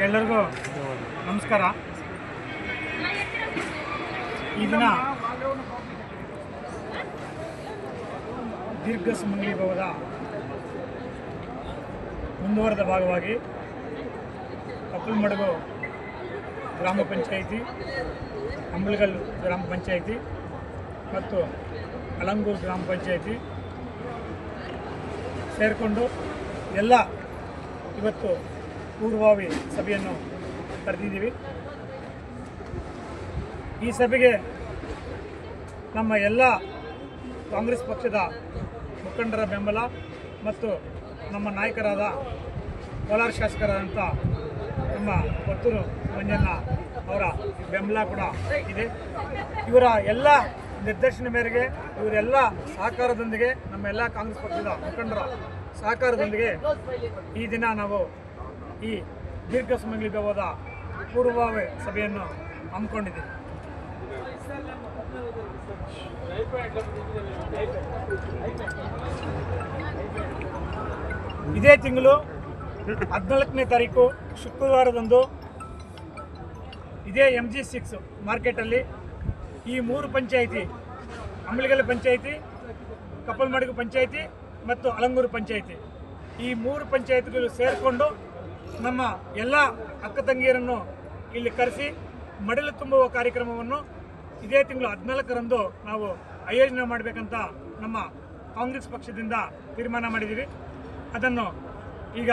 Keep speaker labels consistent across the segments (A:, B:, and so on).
A: ಎಲ್ಲರಿಗೂ ನಮಸ್ಕಾರ. ಈ ದಿನ ದೀರ್ಘ ಸುಮಂಗಲಿ ಭವದ ಮುಂದುವರೆದ ಭಾಗವಾಗಿ ಕಪ್ಪಲ್ಮಡಗು ಗ್ರಾಮ ಪಂಚಾಯಿತಿ, ಅಂಬಲಗಲ್ ಗ್ರಾಮ ಪಂಚಾಯಿತಿ ಮತ್ತು ಅಲಂಗೂರು ಗ್ರಾಮ ಪಂಚಾಯಿತಿ ಸೇರಿಕೊಂಡು ಎಲ್ಲ ಇವತ್ತು ಪೂರ್ವಭಾವಿ ಸಭೆಯನ್ನು ಕರೆದಿದ್ದೀವಿ. ಈ ಸಭೆಗೆ ನಮ್ಮ ಎಲ್ಲ ಕಾಂಗ್ರೆಸ್ ಪಕ್ಷದ ಮುಖಂಡರ ಬೆಂಬಲ ಮತ್ತು ನಮ್ಮ ನಾಯಕರಾದ ಕೋಲಾರ ಶಾಸಕರಾದಂಥ ನಮ್ಮ ಕೊತ್ತೂರು ಮಂಜಣ್ಣ ಅವರ ಬೆಂಬಲ ಕೂಡ ಇದೆ. ಇವರ ಎಲ್ಲ ನಿರ್ದೇಶನ ಮೇರೆಗೆ, ಇವರೆಲ್ಲ ಸಹಕಾರದೊಂದಿಗೆ, ನಮ್ಮ ಎಲ್ಲ ಕಾಂಗ್ರೆಸ್ ಪಕ್ಷದ ಮುಖಂಡರ ಸಹಕಾರದೊಂದಿಗೆ ಈ ದಿನ ನಾವು ಈ ದೀರ್ಘ ಸುಮಂಗಲಿ ಭವದ ಪೂರ್ವಭಾವಿ ಸಭೆಯನ್ನು ಹಮ್ಮಿಕೊಂಡಿದ್ದೀವಿ. ಇದೇ ತಿಂಗಳು 14ನೇ ತಾರೀಕು ಶುಕ್ರವಾರದಂದು ಇದೇ MG6 ಮಾರ್ಕೆಟಲ್ಲಿ ಈ 3 ಪಂಚಾಯಿತಿ, ಅಂಬಲಗಲ್ ಪಂಚಾಯಿತಿ, ಕಪ್ಪಲ್ಮಡಗು ಪಂಚಾಯಿತಿ ಮತ್ತು ಅಲಂಗೂರು ಪಂಚಾಯಿತಿ, ಈ 3 ಪಂಚಾಯಿತಿಗಳು ಸೇರಿಕೊಂಡು ನಮ್ಮ ಎಲ್ಲ ಅಕ್ಕ ತಂಗಿಯರನ್ನು ಇಲ್ಲಿ ಕರೆಸಿ ಮಡಲು ತುಂಬುವ ಕಾರ್ಯಕ್ರಮವನ್ನು ಇದೇ ತಿಂಗಳು 14ರಂದು ನಾವು ಆಯೋಜನೆ ಮಾಡಬೇಕಂತ ನಮ್ಮ ಕಾಂಗ್ರೆಸ್ ಪಕ್ಷದಿಂದ ತೀರ್ಮಾನ ಮಾಡಿದ್ದೀವಿ. ಅದನ್ನು ಈಗ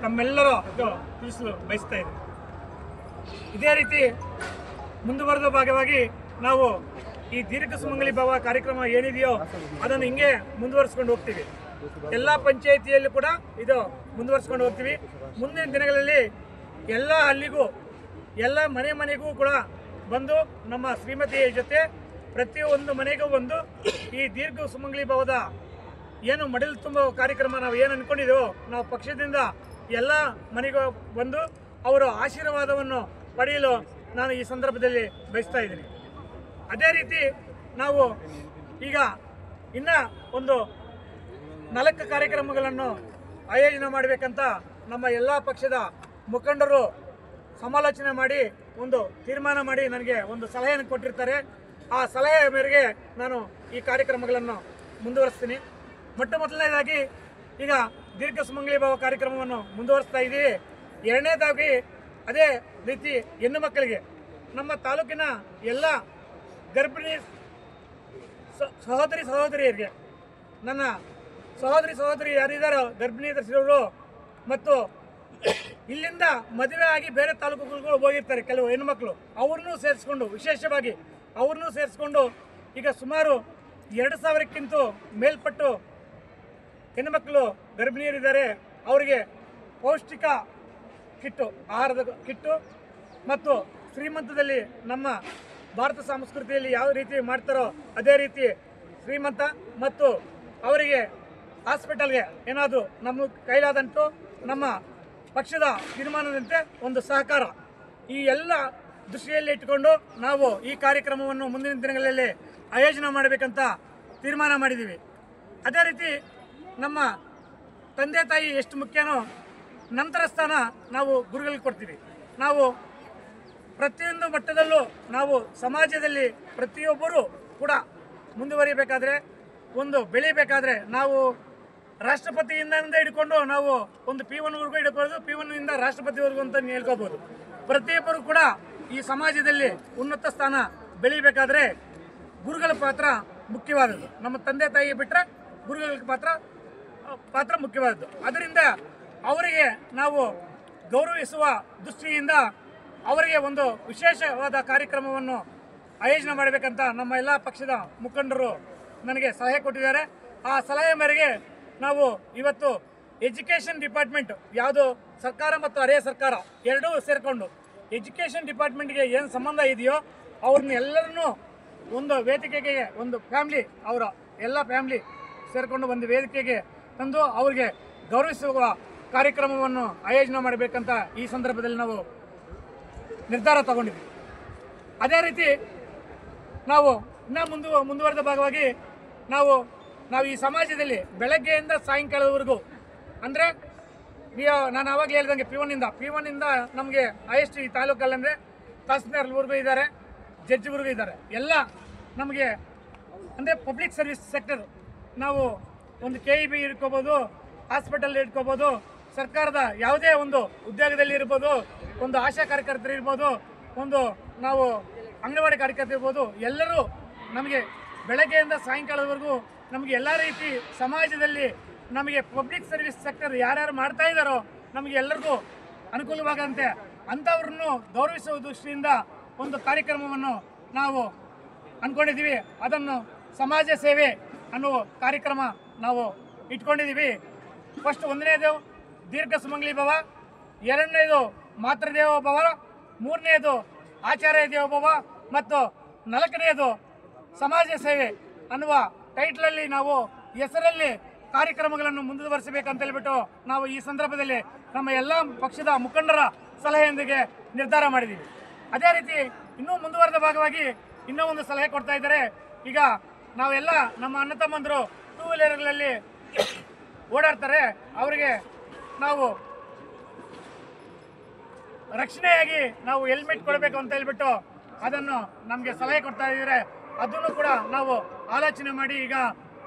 A: ತಮ್ಮೆಲ್ಲರೂ ತಿಳಿಸಲು ಬಯಸ್ತಾ ಇದ್ದೀವಿ. ಇದೇ ರೀತಿ ಮುಂದುವರೆದ ಭಾಗವಾಗಿ ನಾವು ಈ ದೀರ್ಘ ಸುಮಂಗಲಿ ಭವ ಕಾರ್ಯಕ್ರಮ ಏನಿದೆಯೋ ಅದನ್ನು ಹಿಂಗೆ ಮುಂದುವರಿಸ್ಕೊಂಡು ಹೋಗ್ತೀವಿ. ಎಲ್ಲ ಪಂಚಾಯಿತಿಯಲ್ಲೂ ಕೂಡ ಇದು ಮುಂದುವರಿಸ್ಕೊಂಡು ಹೋಗ್ತೀವಿ. ಮುಂದಿನ ದಿನಗಳಲ್ಲಿ ಎಲ್ಲ ಹಳ್ಳಿಗೂ, ಎಲ್ಲ ಮನೆಗೂ ಕೂಡ ಬಂದು ನಮ್ಮ ಶ್ರೀಮತಿಯ ಜೊತೆ ಪ್ರತಿಯೊಂದು ಮನೆಗೂ ಬಂದು ಈ ದೀರ್ಘ ಸುಮಂಗಲಿ ಭವದ ಏನು ಮಡಲು ತುಂಬೋ ಕಾರ್ಯಕ್ರಮ ನಾವು ಏನು ಅಂದ್ಕೊಂಡಿದ್ದೇವೋ, ನಾವು ಪಕ್ಷದಿಂದ ಎಲ್ಲ ಮನೆಗೂ ಬಂದು ಅವರ ಆಶೀರ್ವಾದವನ್ನು ಪಡೆಯಲು ನಾನು ಈ ಸಂದರ್ಭದಲ್ಲಿ ಬಯಸ್ತಾ ಇದ್ದೀನಿ. ಅದೇ ರೀತಿ ನಾವು ಈಗ ಇನ್ನೂ ಒಂದು 4 ಕಾರ್ಯಕ್ರಮಗಳನ್ನು ಆಯೋಜನೆ ಮಾಡಬೇಕಂತ ನಮ್ಮ ಎಲ್ಲ ಪಕ್ಷದ ಮುಖಂಡರು ಸಮಾಲೋಚನೆ ಮಾಡಿ ಒಂದು ತೀರ್ಮಾನ ಮಾಡಿ ನನಗೆ ಒಂದು ಸಲಹೆಯನ್ನು ಕೊಟ್ಟಿರ್ತಾರೆ. ಆ ಸಲಹೆಯ ಮೇರೆಗೆ ನಾನು ಈ ಕಾರ್ಯಕ್ರಮಗಳನ್ನು ಮುಂದುವರಿಸ್ತೀನಿ. ಮೊದಲನೇದಾಗಿ ಈಗ ದೀರ್ಘ ಸುಮಂಗಲಿ ಭವ ಕಾರ್ಯಕ್ರಮವನ್ನು ಮುಂದುವರಿಸ್ತಾ ಇದ್ದೀವಿ. ಎರಡನೇದಾಗಿ ಅದೇ ರೀತಿ ಹೆಣ್ಣು ಮಕ್ಕಳಿಗೆ, ನಮ್ಮ ತಾಲೂಕಿನ ಎಲ್ಲ ಗರ್ಭಿಣಿ ಸಹೋದರಿಯರಿಗೆ, ನನ್ನ ಸಹೋದರಿ ಯಾರಿದ್ದಾರೋ ಗರ್ಭಿಣಿ ಧರಿಸಿರೋರು ಮತ್ತು ಇಲ್ಲಿಂದ ಮದುವೆ ಆಗಿ ಬೇರೆ ತಾಲೂಕುಗಳಿಗೂ ಹೋಗಿರ್ತಾರೆ ಕೆಲವು ಹೆಣ್ಣುಮಕ್ಕಳು, ಅವ್ರನ್ನೂ ಸೇರಿಸ್ಕೊಂಡು, ವಿಶೇಷವಾಗಿ ಅವ್ರನ್ನೂ ಸೇರಿಸ್ಕೊಂಡು ಈಗ ಸುಮಾರು 2000ಕ್ಕಿಂತ ಮೇಲ್ಪಟ್ಟು ಹೆಣ್ಣುಮಕ್ಕಳು ಗರ್ಭಿಣಿಯರಿದ್ದಾರೆ. ಅವರಿಗೆ ಪೌಷ್ಟಿಕ ಕಿಟ್ಟು, ಆಹಾರದ ಕಿಟ್ಟು ಮತ್ತು ಶ್ರೀಮಂತದಲ್ಲಿ ನಮ್ಮ ಭಾರತ ಸಂಸ್ಕೃತಿಯಲ್ಲಿ ಯಾವ ರೀತಿ ಮಾಡ್ತಾರೋ ಅದೇ ರೀತಿ ಶ್ರೀಮಂತ ಮತ್ತು ಅವರಿಗೆ ಹಾಸ್ಪಿಟಲ್ಗೆ ಏನಾದರೂ ನಮ್ಮ ಕೈಲಾದಂಟು ನಮ್ಮ ಪಕ್ಷದ ತೀರ್ಮಾನದಂತೆ ಒಂದು ಸಹಕಾರ, ಈ ಎಲ್ಲ ದೃಷ್ಟಿಯಲ್ಲಿ ಇಟ್ಟುಕೊಂಡು ನಾವು ಈ ಕಾರ್ಯಕ್ರಮವನ್ನು ಮುಂದಿನ ದಿನಗಳಲ್ಲಿ ಆಯೋಜನೆ ಮಾಡಬೇಕಂತ ತೀರ್ಮಾನ ಮಾಡಿದ್ದೀವಿ. ಅದೇ ರೀತಿ ನಮ್ಮ ತಂದೆ ತಾಯಿ ಎಷ್ಟು ಮುಖ್ಯನೋ ನಂತರ ಸ್ಥಾನ ನಾವು ಗುರುಗಳಿಗೆ ಕೊಡ್ತೀವಿ. ನಾವು ಪ್ರತಿಯೊಂದು ಮಟ್ಟದಲ್ಲೂ ನಾವು ಸಮಾಜದಲ್ಲಿ ಪ್ರತಿಯೊಬ್ಬರೂ ಕೂಡ ಮುಂದುವರಿಬೇಕಾದ್ರೆ, ಒಂದು ಬೆಳೀಬೇಕಾದ್ರೆ ನಾವು ರಾಷ್ಟ್ರಪತಿಯಿಂದ ಹಿಡ್ಕೊಂಡು ನಾವು ಒಂದು P1ವರೆಗೂ ಹಿಡ್ಕೊಳ್ಳೋದು, P1ನಿಂದ ರಾಷ್ಟ್ರಪತಿವರೆಗೂ ಅಂತ ಹೇಳ್ಕೋಬೋದು. ಪ್ರತಿಯೊಬ್ಬರು ಕೂಡ ಈ ಸಮಾಜದಲ್ಲಿ ಉನ್ನತ ಸ್ಥಾನ ಬೆಳೀಬೇಕಾದ್ರೆ ಗುರುಗಳ ಪಾತ್ರ ಮುಖ್ಯವಾದದ್ದು. ನಮ್ಮ ತಂದೆ ತಾಯಿ ಬಿಟ್ಟರೆ ಗುರುಗಳ ಪಾತ್ರ ಮುಖ್ಯವಾದದ್ದು. ಅದರಿಂದ ಅವರಿಗೆ ನಾವು ಗೌರವಿಸುವ ದೃಷ್ಟಿಯಿಂದ ಅವರಿಗೆ ಒಂದು ವಿಶೇಷವಾದ ಕಾರ್ಯಕ್ರಮವನ್ನು ಆಯೋಜನೆ ಮಾಡಬೇಕಂತ ನಮ್ಮ ಎಲ್ಲ ಪಕ್ಷದ ಮುಖಂಡರು ನನಗೆ ಸಲಹೆ ಕೊಟ್ಟಿದ್ದಾರೆ. ಆ ಸಲಹೆ ಮೇರೆಗೆ ನಾವು ಇವತ್ತು ಎಜುಕೇಷನ್ ಡಿಪಾರ್ಟ್ಮೆಂಟ್, ಯಾವುದು ಸರ್ಕಾರ ಮತ್ತು ಅರೆ ಸರ್ಕಾರ ಎರಡೂ ಸೇರಿಕೊಂಡು ಎಜುಕೇಷನ್ ಡಿಪಾರ್ಟ್ಮೆಂಟ್ಗೆ ಏನು ಸಂಬಂಧ ಇದೆಯೋ ಅವ್ರನ್ನ ಎಲ್ಲರನ್ನೂ ಒಂದು ವೇದಿಕೆಗೆ, ಒಂದು ಫ್ಯಾಮ್ಲಿ, ಅವರ ಎಲ್ಲ ಫ್ಯಾಮ್ಲಿ ಸೇರಿಕೊಂಡು ಒಂದು ವೇದಿಕೆಗೆ ತಂದು ಅವರಿಗೆ ಗೌರವಿಸುವ ಕಾರ್ಯಕ್ರಮವನ್ನು ಆಯೋಜನೆ ಮಾಡಬೇಕಂತ ಈ ಸಂದರ್ಭದಲ್ಲಿ ನಾವು ನಿರ್ಧಾರ ತಗೊಂಡಿದ್ದೀವಿ. ಅದೇ ರೀತಿ ನಾವು ಇನ್ನೂ ಮುಂದುವರೆದ ಭಾಗವಾಗಿ ನಾವು ಈ ಸಮಾಜದಲ್ಲಿ ಬೆಳಗ್ಗೆಯಿಂದ ಸಾಯಂಕಾಲದವರೆಗೂ ಅಂದರೆ ನಾನು ಆವಾಗಲೇ ಹೇಳ್ದಂಗೆ P1 ನಮಗೆ ಹೈಯೆಸ್ಟ್ ಈ ತಾಲೂಕಲ್ಲಿ ಅಂದರೆ ತಹಸೀಲ್ದಾರ್ವರೆಗೂ ಇದ್ದಾರೆ, ಜಡ್ಜ್ವರೆಗೂ ಇದ್ದಾರೆ. ಎಲ್ಲ ನಮಗೆ ಅಂದರೆ ಪಬ್ಲಿಕ್ ಸರ್ವಿಸ್ ಸೆಕ್ಟರ್. ನಾವು ಒಂದು KEB ಇಟ್ಕೋಬೋದು, ಹಾಸ್ಪಿಟಲ್ ಇಟ್ಕೋಬೋದು, ಸರ್ಕಾರದ ಯಾವುದೇ ಒಂದು ಉದ್ಯೋಗದಲ್ಲಿ ಇರ್ಬೋದು, ಒಂದು ಆಶಾ ಕಾರ್ಯಕರ್ತರು ಇರ್ಬೋದು, ಒಂದು ನಾವು ಅಂಗನವಾಡಿ ಕಾರ್ಯಕರ್ತರು ಇರ್ಬೋದು, ಎಲ್ಲರೂ ನಮಗೆ ಬೆಳಗ್ಗೆಯಿಂದ ಸಾಯಂಕಾಲದವರೆಗೂ ನಮಗೆ ಎಲ್ಲ ರೀತಿ ಸಮಾಜದಲ್ಲಿ ನಮಗೆ ಪಬ್ಲಿಕ್ ಸರ್ವಿಸ್ ಸೆಕ್ಟರ್ ಯಾರ್ಯಾರು ಮಾಡ್ತಾ ಇದ್ದಾರೋ ನಮಗೆ ಎಲ್ಲರಿಗೂ ಅನುಕೂಲವಾಗಂತೆ ಅಂಥವ್ರನ್ನು ಗೌರವಿಸುವ ದೃಷ್ಟಿಯಿಂದ ಒಂದು ಕಾರ್ಯಕ್ರಮವನ್ನು ನಾವು ಅಂದ್ಕೊಂಡಿದ್ದೀವಿ. ಅದನ್ನು ಸಮಾಜ ಸೇವೆ ಅನ್ನುವ ಕಾರ್ಯಕ್ರಮ ನಾವು ಇಟ್ಕೊಂಡಿದ್ದೀವಿ. ಫಸ್ಟ್ 1ನೇದು ದೀರ್ಘ ಸುಮಂಗಲಿ ಭವ, 2ನೇದು ಮಾತೃದೇವೋ ಭವ, 3ನೇದು ಆಚಾರ್ಯ ದೇವೋಭವ ಮತ್ತು 4ನೇದು ಸಮಾಜ ಸೇವೆ ಅನ್ನುವ ಟೈಟ್ಲಲ್ಲಿ ನಾವು ಹೆಸರಲ್ಲಿ ಕಾರ್ಯಕ್ರಮಗಳನ್ನು ಮುಂದುವರಿಸಬೇಕಂತ ಹೇಳ್ಬಿಟ್ಟು ನಾವು ಈ ಸಂದರ್ಭದಲ್ಲಿ ನಮ್ಮ ಎಲ್ಲ ಪಕ್ಷದ ಮುಖಂಡರ ಸಲಹೆಯೊಂದಿಗೆ ನಿರ್ಧಾರ ಮಾಡಿದ್ದೀವಿ. ಅದೇ ರೀತಿ ಇನ್ನೂ ಮುಂದುವರೆದ ಭಾಗವಾಗಿ ಇನ್ನೂ ಒಂದು ಸಲಹೆ ಕೊಡ್ತಾ ಇದ್ದಾರೆ. ಈಗ ನಾವೆಲ್ಲ ನಮ್ಮ ಅಣ್ಣ ತಮ್ಮಂದರು 2 ವೀಲರ್ಗಳಲ್ಲಿ ಓಡಾಡ್ತಾರೆ, ಅವರಿಗೆ ನಾವು ರಕ್ಷಣೆಯಾಗಿ ನಾವು ಹೆಲ್ಮೆಟ್ ಕೊಡಬೇಕು ಅಂತ ಹೇಳ್ಬಿಟ್ಟು ಅದನ್ನು ನಮಗೆ ಸಲಹೆ ಕೊಡ್ತಾ ಇದ್ದಾರೆ. ಅದನ್ನು ಕೂಡ ನಾವು ಆಲೋಚನೆ ಮಾಡಿ ಈಗ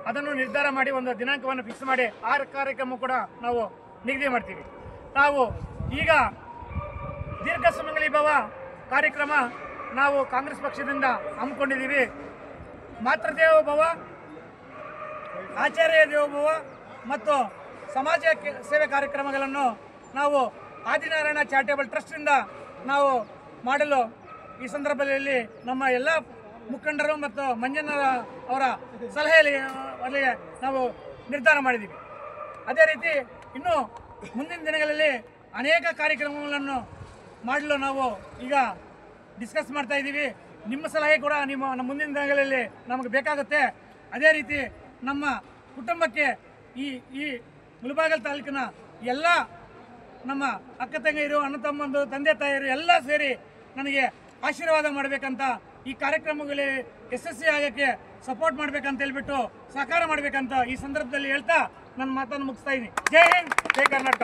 A: ಅದನ್ನು ನಿರ್ಧಾರ ಮಾಡಿ ಒಂದು ದಿನಾಂಕವನ್ನು ಫಿಕ್ಸ್ ಮಾಡಿ ಆ ಕಾರ್ಯಕ್ರಮ ಕೂಡ ನಾವು ನಿಗದಿ ಮಾಡ್ತೀವಿ. ನಾವು ಈಗ ದೀರ್ಘ ಸುಮಂಗಲಿ ಭವ ಕಾರ್ಯಕ್ರಮ ನಾವು ಕಾಂಗ್ರೆಸ್ ಪಕ್ಷದಿಂದ ಹಮ್ಮಿಕೊಂಡಿದ್ದೀವಿ. ಮಾತೃದೇವೋಭವ, ಆಚಾರ್ಯ ದೇವೋಭವ ಮತ್ತು ಸಮಾಜ ಸೇವೆ ಕಾರ್ಯಕ್ರಮಗಳನ್ನು ನಾವು ಆದಿನಾರಾಯಣ ಚಾರಿಟೇಬಲ್ ಟ್ರಸ್ಟಿಂದ ನಾವು ಮಾಡಲು ಈ ಸಂದರ್ಭದಲ್ಲಿ ನಮ್ಮ ಎಲ್ಲ ಮುಖಂಡರು ಮತ್ತು ಮಂಜಣ್ಣ ಅವರ ಸಲಹೆಯಲ್ಲಿ ನಾವು ನಿರ್ಧಾರ ಮಾಡಿದ್ದೀವಿ. ಅದೇ ರೀತಿ ಇನ್ನು ಮುಂದಿನ ದಿನಗಳಲ್ಲಿ ಅನೇಕ ಕಾರ್ಯಕ್ರಮಗಳನ್ನು ಮಾಡಲು ನಾವು ಈಗ ಡಿಸ್ಕಸ್ ಮಾಡ್ತಾ ಇದ್ದೀವಿ. ನಿಮ್ಮ ಸಲಹೆ ಕೂಡ ನಮ್ಮ ಮುಂದಿನ ದಿನಗಳಲ್ಲಿ ನಮಗೆ ಬೇಕಾಗುತ್ತೆ. ಅದೇ ರೀತಿ ನಮ್ಮ ಕುಟುಂಬಕ್ಕೆ ಈ ಮುಳಬಾಗಿಲು ತಾಲೂಕಿನ ಎಲ್ಲ ನಮ್ಮ ಅಕ್ಕ ತಂಗಿಯರು, ಅಣ್ಣ ತಮ್ಮಂದು, ತಂದೆ ತಾಯಿಯರು ಎಲ್ಲ ಸೇರಿ ನನಗೆ ಆಶೀರ್ವಾದ ಮಾಡಬೇಕಂತ, ಈ ಕಾರ್ಯಕ್ರಮಗಳಲ್ಲಿ ಯಶಸ್ವಿ ಆಗೋಕ್ಕೆ ಸಪೋರ್ಟ್ ಮಾಡಬೇಕಂತ ಹೇಳ್ಬಿಟ್ಟು ಸಹಕಾರ ಮಾಡಬೇಕಂತ ಈ ಸಂದರ್ಭದಲ್ಲಿ ಹೇಳ್ತಾ ನನ್ನ ಮಾತನ್ನು ಮುಗಿಸ್ತಾ ಇದ್ದೀನಿ. ಜೈ ಹಿಂದ್, ಜೈ ಕರ್ನಾಟಕ.